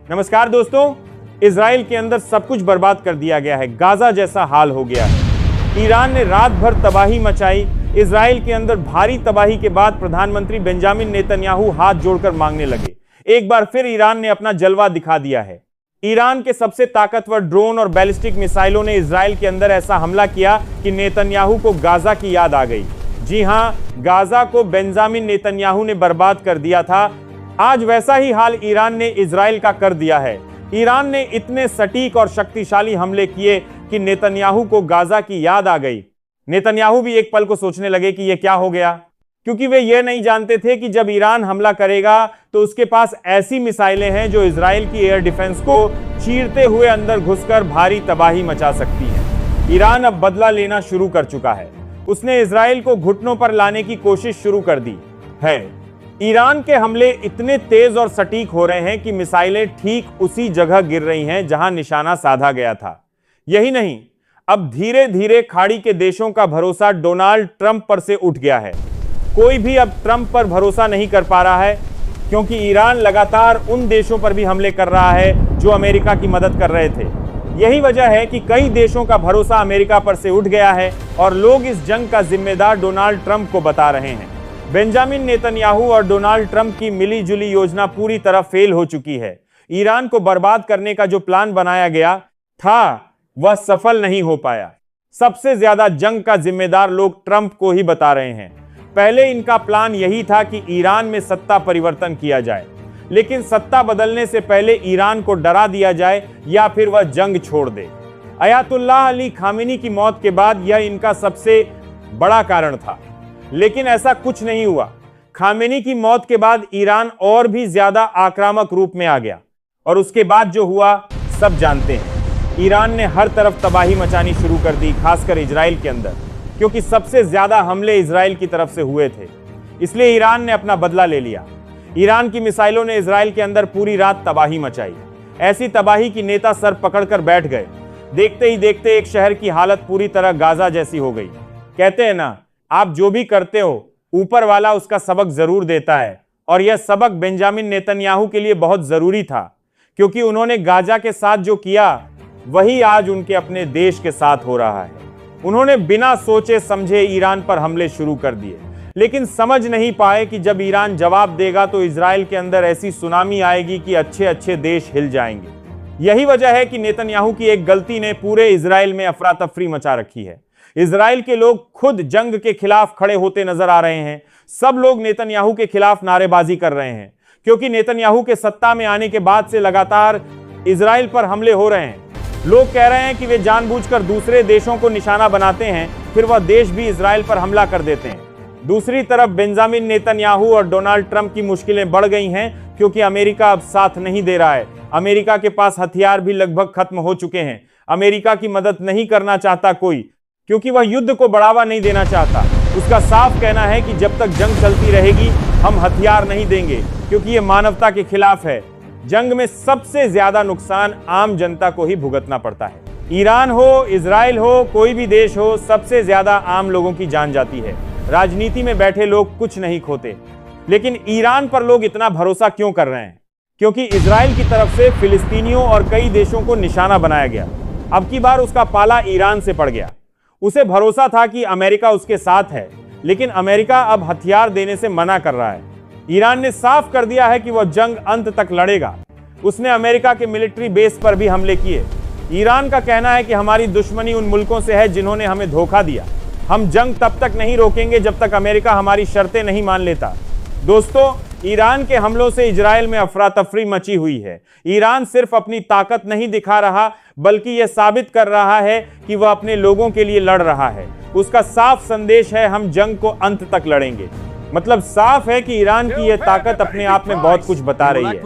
नमस्कार दोस्तों, इजराइल के अंदर सब कुछ बर्बाद कर दिया गया है। गाजा जैसा हाल हो गया है। ईरान ने रात भर तबाही मचाई। इजराइल के अंदर भारी तबाही के बाद प्रधानमंत्री बेंजामिन नेतन्याहू हाथ जोड़कर मांगने लगे। एक बार फिर ईरान ने अपना जलवा दिखा दिया है। ईरान के सबसे ताकतवर ड्रोन और बैलिस्टिक मिसाइलों ने इजराइल के अंदर ऐसा हमला किया कि नेतन्याहू को गाजा की याद आ गई। जी हां, गाजा को बेंजामिन नेतन्याहू ने बर्बाद कर दिया था। आज वैसा ही हाल ईरान ने इजराइल का कर दिया है। ईरान ने इतने सटीक और शक्तिशाली हमले किए कि नेतन्याहू को गाजा की याद आ गई। नेतन्याहू भी एक पल को सोचने लगे कि यह क्या हो गया, क्योंकि वे यह नहीं जानते थे कि जब ईरान हमला करेगा तो उसके पास ऐसी मिसाइलें हैं जो इजराइल की एयर डिफेंस को चीरते हुए अंदर घुसकर भारी तबाही मचा सकती है। ईरान अब बदला लेना शुरू कर चुका है। उसने इजराइल को घुटनों पर लाने की कोशिश शुरू कर दी है। ईरान के हमले इतने तेज और सटीक हो रहे हैं कि मिसाइलें ठीक उसी जगह गिर रही हैं जहां निशाना साधा गया था। यही नहीं, अब धीरे धीरे खाड़ी के देशों का भरोसा डोनाल्ड ट्रंप पर से उठ गया है। कोई भी अब ट्रंप पर भरोसा नहीं कर पा रहा है, क्योंकि ईरान लगातार उन देशों पर भी हमले कर रहा है जो अमेरिका की मदद कर रहे थे। यही वजह है कि कई देशों का भरोसा अमेरिका पर से उठ गया है और लोग इस जंग का जिम्मेदार डोनाल्ड ट्रंप को बता रहे हैं। बेंजामिन नेतन्याहू और डोनाल्ड ट्रंप की मिलीजुली योजना पूरी तरह फेल हो चुकी है। ईरान को बर्बाद करने का जो प्लान बनाया गया था वह सफल नहीं हो पाया। सबसे ज्यादा जंग का जिम्मेदार लोग ट्रंप को ही बता रहे हैं। पहले इनका प्लान यही था कि ईरान में सत्ता परिवर्तन किया जाए, लेकिन सत्ता बदलने से पहले ईरान को डरा दिया जाए या फिर वह जंग छोड़ दे। अयातुल्लाह अली खामेनी की मौत के बाद यह इनका सबसे बड़ा कारण था, लेकिन ऐसा कुछ नहीं हुआ। खामेनी की मौत के बाद ईरान और भी ज्यादा आक्रामक रूप में आ गया और उसके बाद जो हुआ सब जानते हैं। ईरान ने हर तरफ तबाही मचानी शुरू कर दी, खासकर इजराइल के अंदर, क्योंकि सबसे ज्यादा हमले इजराइल की तरफ से हुए थे। इसलिए ईरान ने अपना बदला ले लिया। ईरान की मिसाइलों ने इजराइल के अंदर पूरी रात तबाही मचाई। ऐसी तबाही की नेता सर पकड़कर बैठ गए। देखते ही देखते एक शहर की हालत पूरी तरह गाजा जैसी हो गई। कहते हैं ना, आप जो भी करते हो ऊपर वाला उसका सबक जरूर देता है, और यह सबक बेंजामिन नेतन्याहू के लिए बहुत जरूरी था, क्योंकि उन्होंने गाजा के साथ जो किया वही आज उनके अपने देश के साथ हो रहा है। उन्होंने बिना सोचे समझे ईरान पर हमले शुरू कर दिए, लेकिन समझ नहीं पाए कि जब ईरान जवाब देगा तो इजराइल के अंदर ऐसी सुनामी आएगी कि अच्छे अच्छे देश हिल जाएंगे। यही वजह है कि नेतन्याहू की एक गलती ने पूरे इजराइल में अफरा तफरी मचा रखी है। इजराइल के लोग खुद जंग के खिलाफ खड़े होते नजर आ रहे हैं। सब लोग नेतन्याहू के खिलाफ नारेबाजी कर रहे हैं, क्योंकि नेतन्याहू के सत्ता में आने के बाद से लगातार इजराइल पर हमले हो रहे हैं। लोग कह रहे हैं कि वे जानबूझकर दूसरे देशों को निशाना बनाते हैं, फिर वह देश भी इजराइल पर हमला कर देते हैं। दूसरी तरफ बेंजामिन नेतन्याहू और डोनाल्ड ट्रंप की मुश्किलें बढ़ गई हैं, क्योंकि अमेरिका अब साथ नहीं दे रहा है। अमेरिका के पास हथियार भी लगभग खत्म हो चुके हैं। अमेरिका की मदद नहीं करना चाहता कोई, क्योंकि वह युद्ध को बढ़ावा नहीं देना चाहता। उसका साफ कहना है कि जब तक जंग चलती रहेगी हम हथियार नहीं देंगे, क्योंकि यह मानवता के खिलाफ है। जंग में सबसे ज्यादा नुकसान आम जनता को ही भुगतना पड़ता है। ईरान हो, इजराइल हो, कोई भी देश हो, सबसे ज्यादा आम लोगों की जान जाती है। राजनीति में बैठे लोग कुछ नहीं खोते। लेकिन ईरान पर लोग इतना भरोसा क्यों कर रहे हैं? क्योंकि इजराइल की तरफ से फिलिस्तीनियों और कई देशों को निशाना बनाया गया। अब की बार उसका पाला ईरान से पड़ गया। उसे भरोसा था कि अमेरिका उसके साथ है, लेकिन अमेरिका अब हथियार देने से मना कर रहा है। ईरान ने साफ कर दिया है कि वह जंग अंत तक लड़ेगा। उसने अमेरिका के मिलिट्री बेस पर भी हमले किए। ईरान का कहना है कि हमारी दुश्मनी उन मुल्कों से है जिन्होंने हमें धोखा दिया। हम जंग तब तक नहीं रोकेंगे जब तक अमेरिका हमारी शर्तें नहीं मान लेता। दोस्तों, ईरान के हमलों से इजराइल में अफरा तफरी मची हुई है। ईरान सिर्फ अपनी ताकत नहीं दिखा रहा, बल्कि यह साबित कर रहा है कि वह अपने लोगों के लिए लड़ रहा है। उसका साफ संदेश है, हम जंग को अंत तक लड़ेंगे। मतलब साफ है कि ईरान की यह ताकत अपने आप में बहुत कुछ बता रही है।